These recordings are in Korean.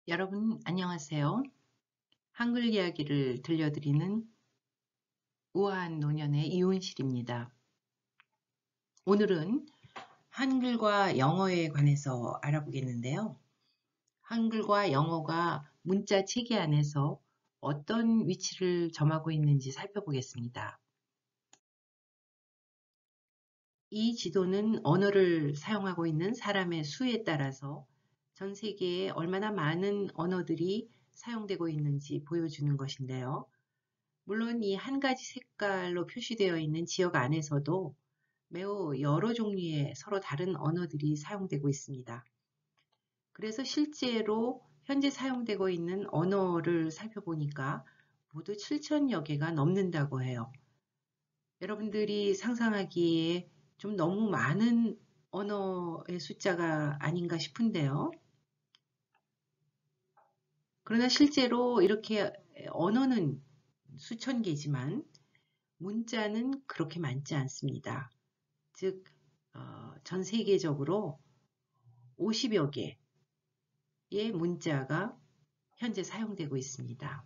여러분 안녕하세요. 한글 이야기를 들려드리는 우아한 노년의 이훈실입니다. 오늘은 한글과 영어에 관해서 알아보겠는데요. 한글과 영어가 문자 체계 안에서 어떤 위치를 점하고 있는지 살펴보겠습니다. 이 지도는 언어를 사용하고 있는 사람의 수에 따라서 전 세계에 얼마나 많은 언어들이 사용되고 있는지 보여주는 것인데요. 물론 이 한 가지 색깔로 표시되어 있는 지역 안에서도 매우 여러 종류의 서로 다른 언어들이 사용되고 있습니다. 그래서 실제로 현재 사용되고 있는 언어를 살펴보니까 모두 7천여 개가 넘는다고 해요. 여러분들이 상상하기에 좀 너무 많은 언어의 숫자가 아닌가 싶은데요. 그러나 실제로 이렇게 언어는 수천 개지만 문자는 그렇게 많지 않습니다. 즉, 전 세계적으로 50여 개의 문자가 현재 사용되고 있습니다.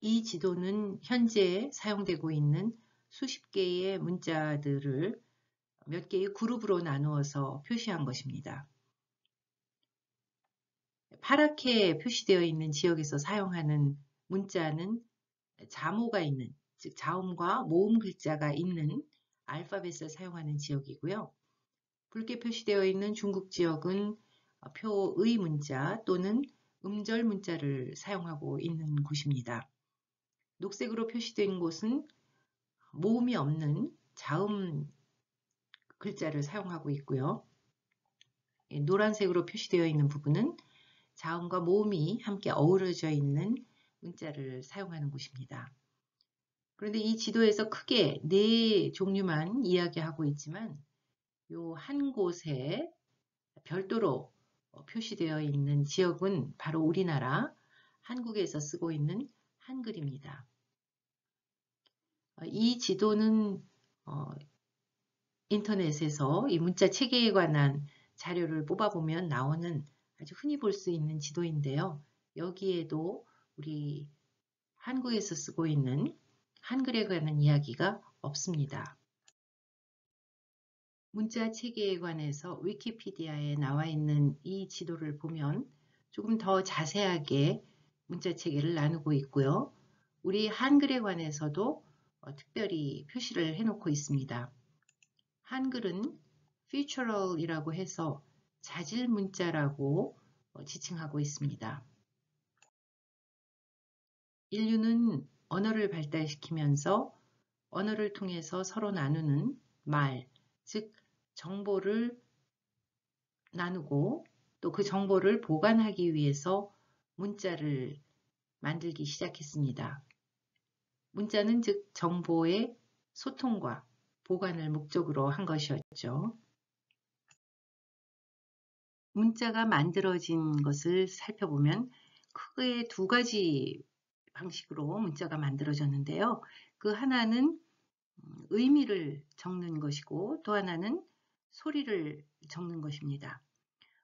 이 지도는 현재 사용되고 있는 수십 개의 문자들을 몇 개의 그룹으로 나누어서 표시한 것입니다. 파랗게 표시되어 있는 지역에서 사용하는 문자는 자모가 있는, 즉 자음과 모음 글자가 있는 알파벳을 사용하는 지역이고요. 붉게 표시되어 있는 중국 지역은 표의 문자 또는 음절 문자를 사용하고 있는 곳입니다. 녹색으로 표시된 곳은 모음이 없는 자음 글자를 사용하고 있고요. 노란색으로 표시되어 있는 부분은 자음과 모음이 함께 어우러져 있는 문자를 사용하는 곳입니다. 그런데 이 지도에서 크게 네 종류만 이야기하고 있지만 이 한 곳에 별도로 표시되어 있는 지역은 바로 우리나라 한국에서 쓰고 있는 한글입니다. 이 지도는 인터넷에서 이 문자 체계에 관한 자료를 뽑아보면 나오는 아주 흔히 볼 수 있는 지도인데요. 여기에도 우리 한국에서 쓰고 있는 한글에 관한 이야기가 없습니다. 문자 체계에 관해서 위키피디아에 나와 있는 이 지도를 보면 조금 더 자세하게 문자 체계를 나누고 있고요. 우리 한글에 관해서도 특별히 표시를 해놓고 있습니다. 한글은 futural이라고 해서 자질 문자라고 지칭하고 있습니다. 인류는 언어를 발달시키면서 언어를 통해서 서로 나누는 말, 즉 정보를 나누고 또 그 정보를 보관하기 위해서 문자를 만들기 시작했습니다. 문자는 즉 정보의 소통과 보관을 목적으로 한 것이었죠. 문자가 만들어진 것을 살펴보면 크게 두 가지 방식으로 문자가 만들어졌는데요. 그 하나는 의미를 적는 것이고 또 하나는 소리를 적는 것입니다.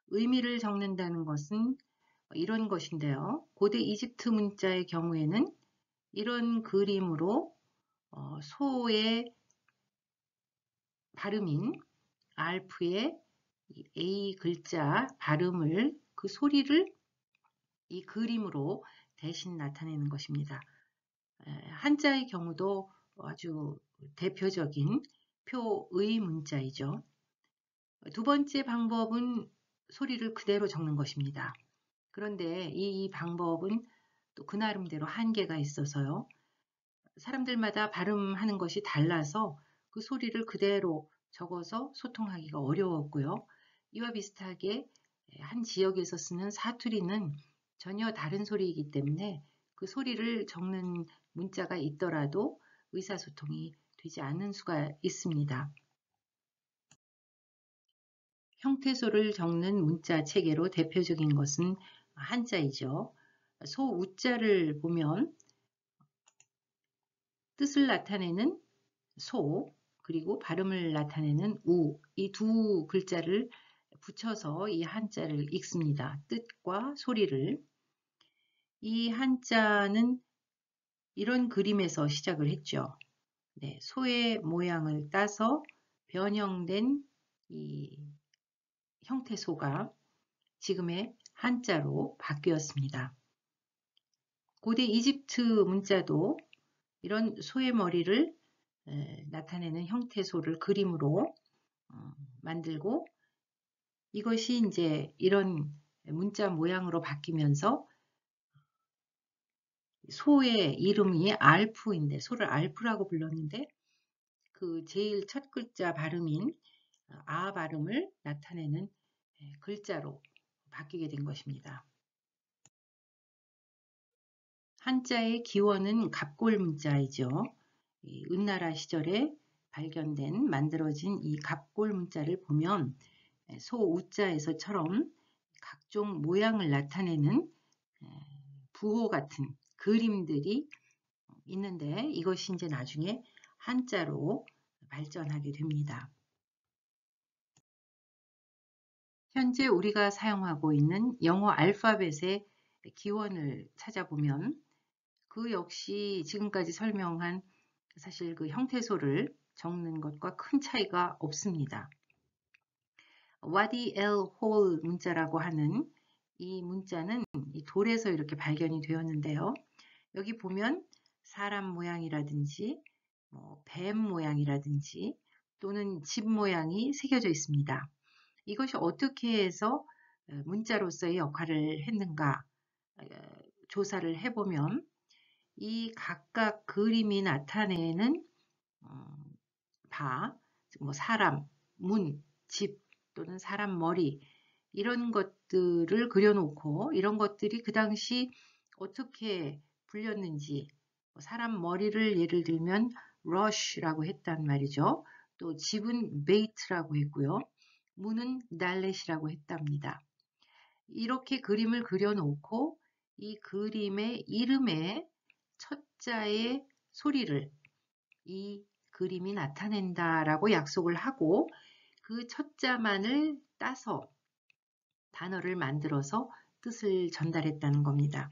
의미를 적는다는 것은 이런 것인데요. 고대 이집트 문자의 경우에는 이런 그림으로 소의 발음인 알프의 A 글자 발음을 그 소리를 이 그림으로 대신 나타내는 것입니다. 한자의 경우도 아주 대표적인 표의 문자이죠. 두 번째 방법은 소리를 그대로 적는 것입니다. 그런데 이 방법은 또 그 나름대로 한계가 있어서요. 사람들마다 발음하는 것이 달라서 그 소리를 그대로 적어서 소통하기가 어려웠고요. 이와 비슷하게 한 지역에서 쓰는 사투리는 전혀 다른 소리이기 때문에 그 소리를 적는 문자가 있더라도 의사소통이 되지 않는 수가 있습니다. 형태소를 적는 문자 체계로 대표적인 것은 한자이죠. 소우자를 보면 뜻을 나타내는 소, 그리고 발음을 나타내는 우, 이 두 글자를 붙여서 이 한자를 읽습니다. 뜻과 소리를. 이 한자는 이런 그림에서 시작을 했죠. 네, 소의 모양을 따서 변형된 이 형태소가 지금의 한자로 바뀌었습니다. 고대 이집트 문자도 이런 소의 머리를 나타내는 형태소를 그림으로 만들고 이것이 이제 이런 문자 모양으로 바뀌면서 소의 이름이 알프인데 소를 알프라고 불렀는데 그 제일 첫 글자 발음인 아 발음을 나타내는 글자로 바뀌게 된 것입니다. 한자의 기원은 갑골 문자이죠. 은나라 시절에 발견된 만들어진 이 갑골 문자를 보면 소 우자에서처럼 각종 모양을 나타내는 부호 같은 그림들이 있는데 이것이 이제 나중에 한자로 발전하게 됩니다. 현재 우리가 사용하고 있는 영어 알파벳의 기원을 찾아보면 그 역시 지금까지 설명한 사실 그 형태소를 적는 것과 큰 차이가 없습니다. 와디 엘 홀 문자라고 하는 이 문자는 이 돌에서 이렇게 발견이 되었는데요. 여기 보면 사람 모양이라든지 뱀 모양이라든지 또는 집 모양이 새겨져 있습니다. 이것이 어떻게 해서 문자로서의 역할을 했는가 조사를 해보면 이 각각 그림이 나타내는 바, 사람, 문, 집 또는 사람 머리 이런 것들을 그려놓고 이런 것들이 그 당시 어떻게 불렸는지 사람 머리를 예를 들면 rush라고 했단 말이죠. 또 집은 bait라고 했고요. 문은 달렛이라고 했답니다. 이렇게 그림을 그려놓고 이 그림의 이름의 첫 자의 소리를 이 그림이 나타낸다라고 약속을 하고 그 첫 자만을 따서 단어를 만들어서 뜻을 전달했다는 겁니다.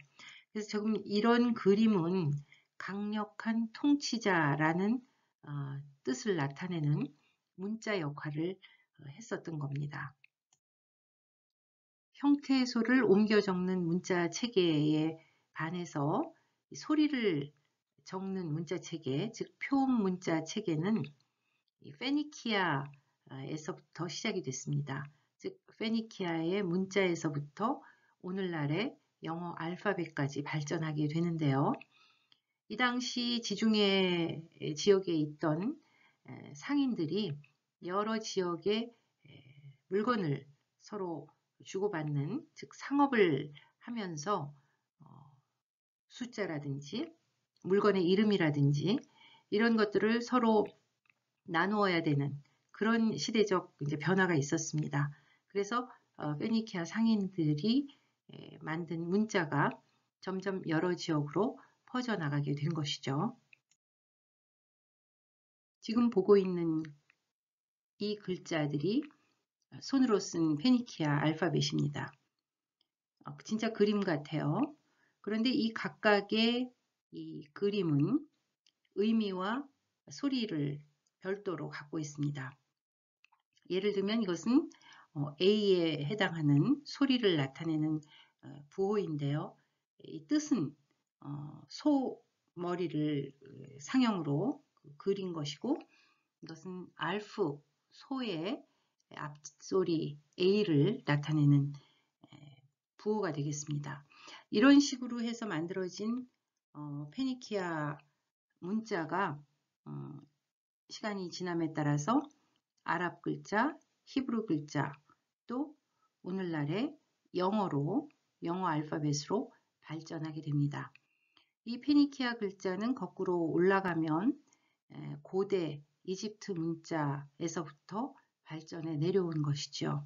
그래서 지금 이런 그림은 강력한 통치자라는 뜻을 나타내는 문자 역할을 했었던 겁니다. 형태소를 옮겨 적는 문자 체계에 반해서 소리를 적는 문자 체계, 즉 표음 문자 체계는 페니키아에서부터 시작이 됐습니다. 즉 페니키아의 문자에서부터 오늘날의 영어 알파벳까지 발전하게 되는데요. 이 당시 지중해 지역에 있던 상인들이 여러 지역의 물건을 서로 주고받는, 즉 상업을 하면서 숫자라든지 물건의 이름이라든지 이런 것들을 서로 나누어야 되는 그런 시대적 이제 변화가 있었습니다. 그래서 페니키아 상인들이 만든 문자가 점점 여러 지역으로 퍼져나가게 된 것이죠. 지금 보고 있는 이 글자들이 손으로 쓴 페니키아 알파벳입니다. 진짜 그림 같아요. 그런데 이 각각의 이 그림은 의미와 소리를 별도로 갖고 있습니다. 예를 들면 이것은 A에 해당하는 소리를 나타내는 부호인데요. 이 뜻은 소 머리를 상형으로 그린 것이고 이것은 알프, 소의 앞소리 A를 나타내는 부호가 되겠습니다. 이런 식으로 해서 만들어진 페니키아 문자가 시간이 지남에 따라서 아랍 글자, 히브리 글자, 또 오늘날의 영어 알파벳으로 발전하게 됩니다. 이 페니키아 글자는 거꾸로 올라가면 고대 이집트 문자에서부터 발전해 내려온 것이죠.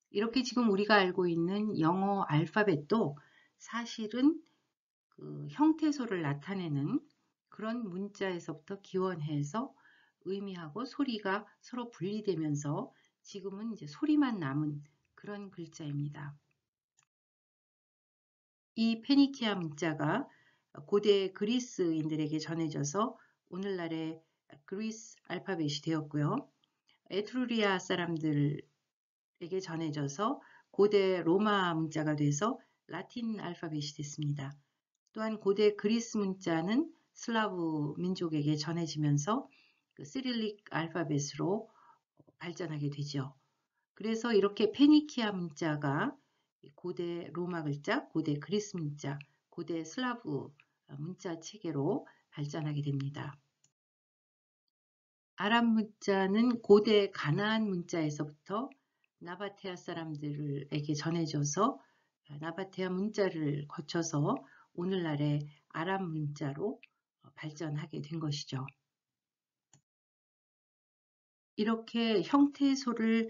이렇게 지금 우리가 알고 있는 영어 알파벳도 사실은 그 형태소를 나타내는 그런 문자에서부터 기원해서 의미하고 소리가 서로 분리되면서 지금은 이제 소리만 남은 그런 글자입니다. 이 페니키아 문자가 고대 그리스인들에게 전해져서 오늘날의 그리스 알파벳이 되었고요. 에트루리아 사람들에게 전해져서 고대 로마 문자가 돼서 라틴 알파벳이 됐습니다. 또한 고대 그리스 문자는 슬라브 민족에게 전해지면서 그 시릴릭 알파벳으로 발전하게 되죠. 그래서 이렇게 페니키아 문자가 고대 로마 글자, 고대 그리스 문자, 고대 슬라브 문자 체계로 발전하게 됩니다. 아랍 문자는 고대 가나안 문자에서부터 나바테아 사람들에게 전해져서 나바테아 문자를 거쳐서 오늘날의 아랍 문자로 발전하게 된 것이죠. 이렇게 형태소를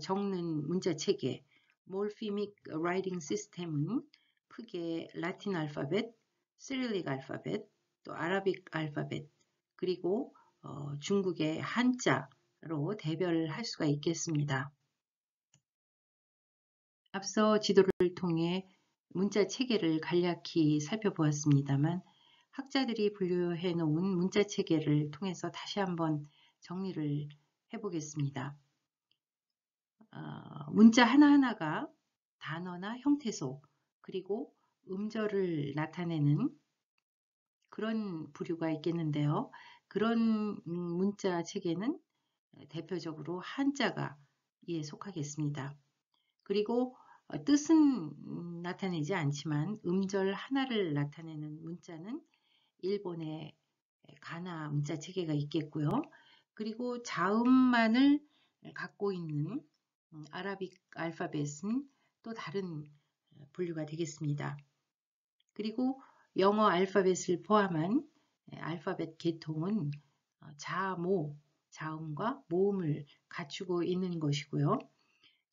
적는 문자 체계, 몰피믹 라이팅 시스템은 크게 라틴 알파벳, 시릴릭 알파벳, 또 아라빅 알파벳, 그리고 중국의 한자로 대별할 수가 있겠습니다. 앞서 지도를 통해 문자 체계를 간략히 살펴보았습니다만 학자들이 분류해 놓은 문자 체계를 통해서 다시 한번 정리를 해보겠습니다. 문자 하나하나가 단어나 형태소 그리고 음절을 나타내는 그런 부류가 있겠는데요. 그런 문자 체계는 대표적으로 한자가 이에 속하겠습니다. 그리고 뜻은 나타내지 않지만 음절 하나를 나타내는 문자는 일본의 가나 문자 체계가 있겠고요. 그리고 자음만을 갖고 있는 아라빅 알파벳은 또 다른 분류가 되겠습니다. 그리고 영어 알파벳을 포함한 알파벳 계통은 자모, 자음과 모음을 갖추고 있는 것이고요.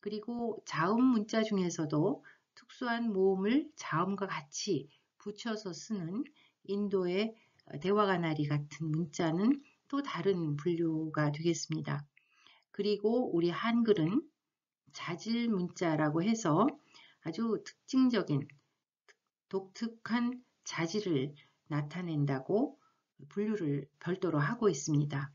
그리고 자음 문자 중에서도 특수한 모음을 자음과 같이 붙여서 쓰는 인도의 대화가나리 같은 문자는 또 다른 분류가 되겠습니다. 그리고 우리 한글은 자질 문자라고 해서 아주 특징적인 독특한 자질을 나타낸다고 분류를 별도로 하고 있습니다.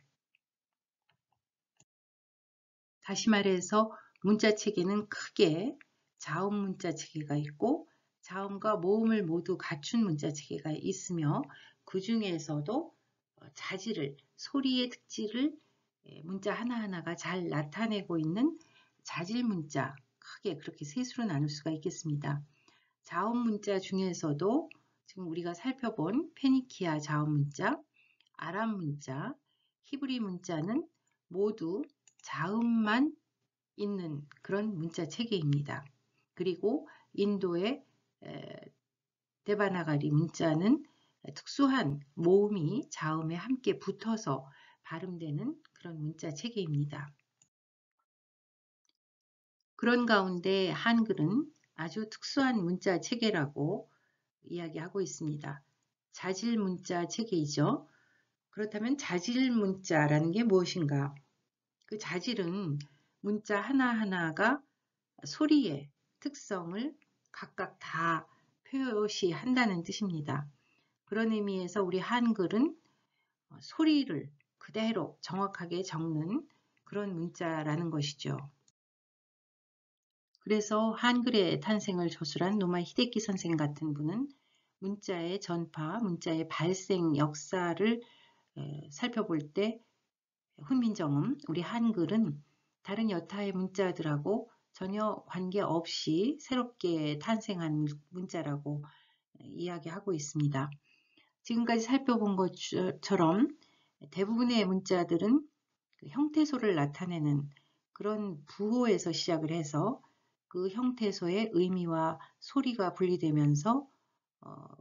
다시 말해서 문자 체계는 크게 자음 문자 체계가 있고 자음과 모음을 모두 갖춘 문자 체계가 있으며 그 중에서도 자질을, 소리의 특질을 문자 하나하나가 잘 나타내고 있는 자질 문자, 크게 그렇게 셋으로 나눌 수가 있겠습니다. 자음 문자 중에서도 지금 우리가 살펴본 페니키아 자음 문자, 아랍 문자, 히브리 문자는 모두 자음만 있는 그런 문자 체계입니다. 그리고 인도의 데바나가리 문자는 특수한 모음이 자음에 함께 붙어서 발음되는 그런 문자 체계입니다. 그런 가운데 한글은 아주 특수한 문자 체계라고 이야기하고 있습니다. 자질 문자 체계이죠. 그렇다면 자질 문자라는 게 무엇인가? 그 자질은 문자 하나하나가 소리의 특성을 각각 다 표시한다는 뜻입니다. 그런 의미에서 우리 한글은 소리를 그대로 정확하게 적는 그런 문자라는 것이죠. 그래서 한글의 탄생을 조술한 노마 히데키 선생 같은 분은 문자의 전파, 문자의 발생 역사를 살펴볼 때 훈민정음, 우리 한글은 다른 여타의 문자들하고 전혀 관계없이 새롭게 탄생한 문자라고 이야기하고 있습니다. 지금까지 살펴본 것처럼 대부분의 문자들은 그 형태소를 나타내는 그런 부호에서 시작을 해서 그 형태소의 의미와 소리가 분리되면서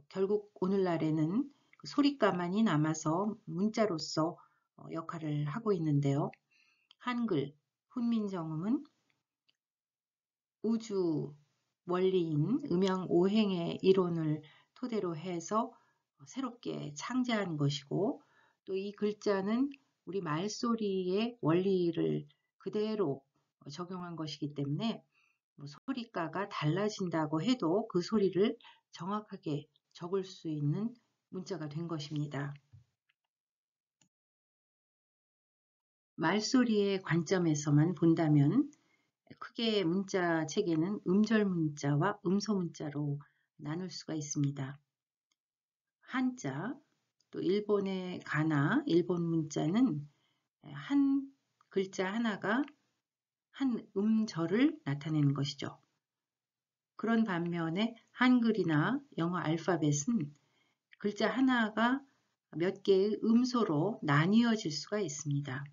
결국 오늘날에는 그 소리가만이 남아서 문자로서 역할을 하고 있는데요. 한글, 훈민정음은 우주 원리인 음양오행의 이론을 토대로 해서 새롭게 창제한 것이고 또 이 글자는 우리 말소리의 원리를 그대로 적용한 것이기 때문에 소리가가 달라진다고 해도 그 소리를 정확하게 적을 수 있는 문자가 된 것입니다. 말소리의 관점에서만 본다면 크게 문자 체계는 음절 문자와 음소 문자로 나눌 수가 있습니다. 한자, 또 일본의 가나, 일본 문자는 한 글자 하나가 한 음절을 나타내는 것이죠. 그런 반면에 한글이나 영어 알파벳은 글자 하나가 몇 개의 음소로 나뉘어질 수가 있습니다.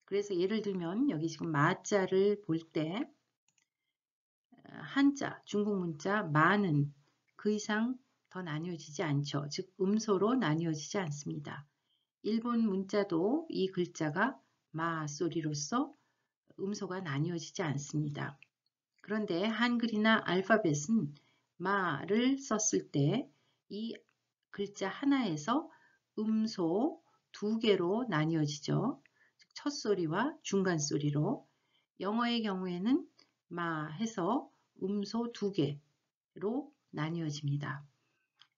그래서 예를 들면 여기 지금 마자를 볼 때 한자, 중국 문자 마는 그 이상 더 나뉘어지지 않죠. 즉 음소로 나뉘어지지 않습니다. 일본 문자도 이 글자가 마 소리로서 음소가 나뉘어지지 않습니다. 그런데 한글이나 알파벳은 마를 썼을 때 이 글자 하나에서 음소 두 개로 나뉘어지죠. 첫 소리와 중간 소리로. 영어의 경우에는 마 해서 음소 두 개로 나뉘어집니다.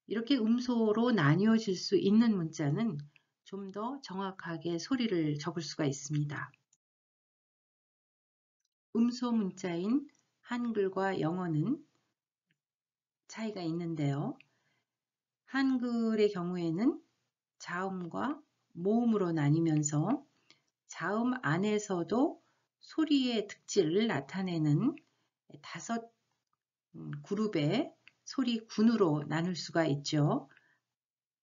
이렇게 음소로 나뉘어질 수 있는 문자는 좀 더 정확하게 소리를 적을 수가 있습니다. 음소 문자인 한글과 영어는 차이가 있는데요. 한글의 경우에는 자음과 모음으로 나뉘면서 자음 안에서도 소리의 특질을 나타내는 5 그룹의 소리군으로 나눌 수가 있죠.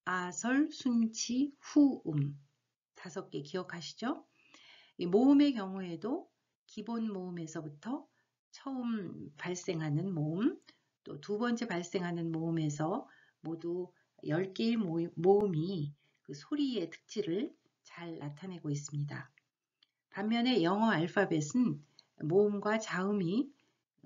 아설, 순치, 후음 5개 기억하시죠? 이 모음의 경우에도 기본 모음에서부터 처음 발생하는 모음, 또 두 번째 발생하는 모음에서 모두 10개의 모음이 그 소리의 특질을 잘 나타내고 있습니다. 반면에 영어 알파벳은 모음과 자음이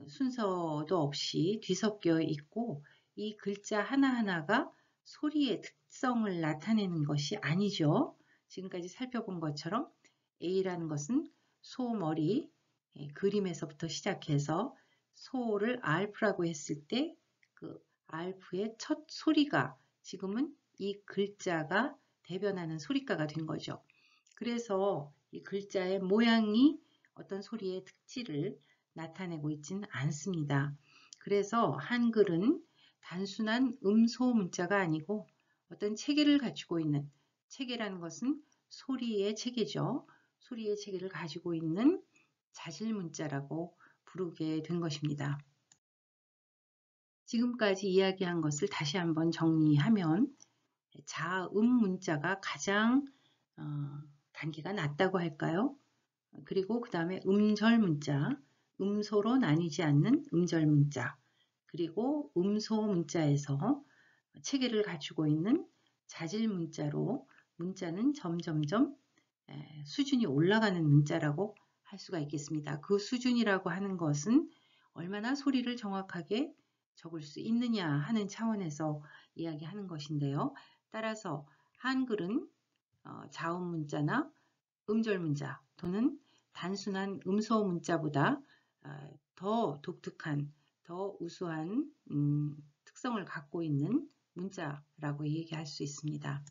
순서도 없이 뒤섞여 있고 이 글자 하나하나가 소리의 특성을 나타내는 것이 아니죠. 지금까지 살펴본 것처럼 A라는 것은 소 머리, 그림에서부터 시작해서 소를 알프라고 했을 때 그 알프의 첫 소리가 지금은 이 글자가 대변하는 소리가가 된 거죠. 그래서 이 글자의 모양이 어떤 소리의 특질을 나타내고 있지는 않습니다. 그래서 한글은 단순한 음소 문자가 아니고 어떤 체계를 갖추고 있는, 체계라는 것은 소리의 체계죠. 소리의 체계를 가지고 있는 자질 문자라고 부르게 된 것입니다. 지금까지 이야기한 것을 다시 한번 정리하면 자음 문자가 가장 단계가 낮다고 할까요? 그리고 그 다음에 음절 문자, 음소로 나뉘지 않는 음절 문자, 그리고 음소 문자에서 체계를 갖추고 있는 자질 문자로 문자는 점점점 수준이 올라가는 문자라고 할 수가 있겠습니다. 그 수준이라고 하는 것은 얼마나 소리를 정확하게 적을 수 있느냐 하는 차원에서 이야기하는 것인데요. 따라서 한글은 자음 문자나 음절 문자 또는 단순한 음소 문자보다 더 독특한, 더 우수한 특성을 갖고 있는 문자라고 얘기할 수 있습니다.